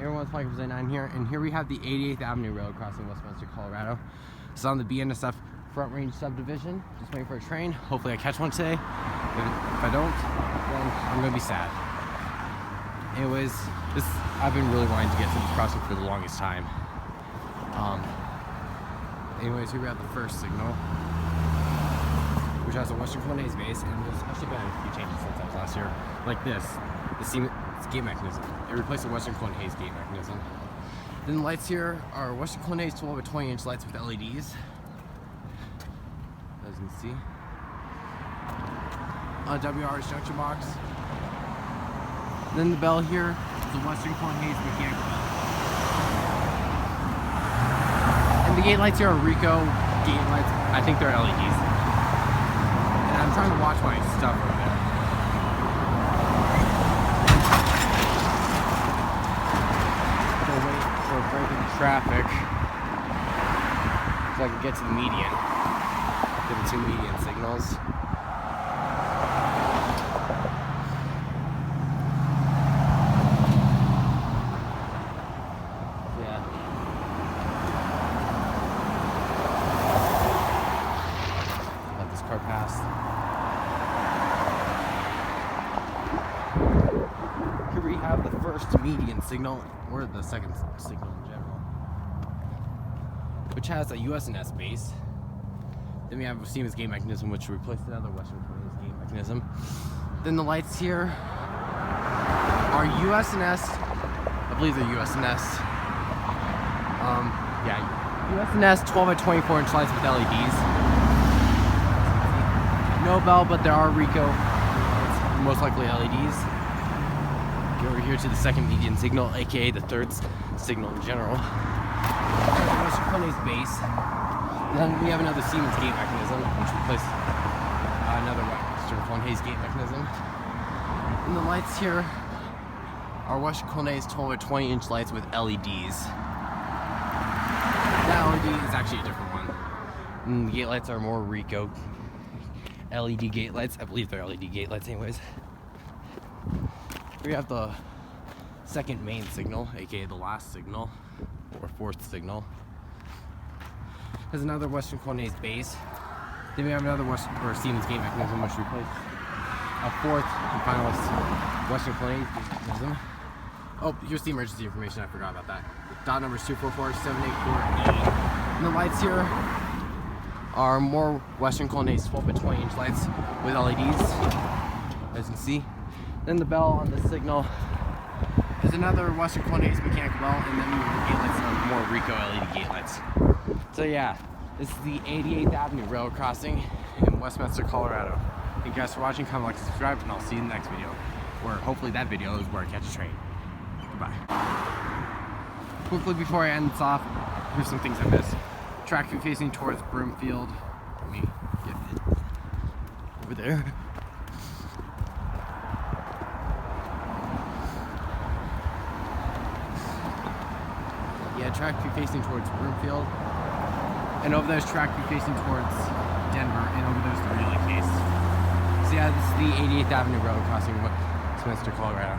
everyone's Mike from 9 here, and here we have the 88th Avenue Road crossing Westminster, Colorado. It's on the BNSF Front Range subdivision. Just waiting for a train. Hopefully I catch one today. If I don't, then I'm gonna be sad. Anyways, I've been really wanting to get to this crossing for the longest time. Anyways, here we have the first signal, which has a Western Colonnaise base, and there's actually been a few changes since I was last year. Like this, it's gate mechanism. It replaced the Western Colonnaise gate mechanism. Then the lights here are Western Colonnaise 12 by 20-inch lights with LEDs, as you can see. On WR's junction box. Then the bell here is the Western Colonnaise mechanical bell. And the gate lights here are Rico gate lights. I think they're LEDs. And I'm trying to watch my stuff over there. Breaking traffic so I can get to the median. Give the two median signals. Yeah. Let this car pass. Here we have the first median signal, or the second signal in general, which has a USNS base. Then we have a Siemens gate mechanism, which replaced another Western Colonnaise gate mechanism. Then the lights here are USNS. I believe they're USNS. USNS 12 by 24-inch lights with LEDs. No bell, but there are Rico. It's most likely LEDs. Go over here to the second median signal, aka the third signal in general. Western Colonnaise base. Then we have another Siemens gate mechanism, which replaced another Western Colonnaise gate mechanism. And the lights here are Western Colonnaise 12 by 20-inch lights with LEDs. That LED is actually a different one. And the gate lights are more Rico LED gate lights. I believe they're LED gate lights anyways. We have the second main signal, aka the last signal, or fourth signal. There's another Western Colonnaise base. Then we have another Siemens gate mechanism, which replaced a fourth and final Western Colonnaise mechanism. Oh, here's the emergency information, I forgot about that. Dot number is 244-784-E. And the lights here are more Western Colonnaise 12 by 20-inch lights with LEDs, as you can see. Then the bell on the signal is another Western Colonnaise mechanical bell, and then the gate lights are more Rico LED gate lights. So yeah, this is the 88th Avenue Railroad crossing in Westminster, Colorado. Thank you guys for watching. Comment, like, subscribe, and I'll see you in the next video, where hopefully that video is where I catch a train. Goodbye. Quickly before I end this off, here's some things I missed. Track facing towards Broomfield. Let me get it over there. Yeah, track view facing towards Broomfield. And over there's track view facing towards Denver, and over there's the relay case. So yeah, this is the 88th Avenue Road crossing Westminster, Colorado.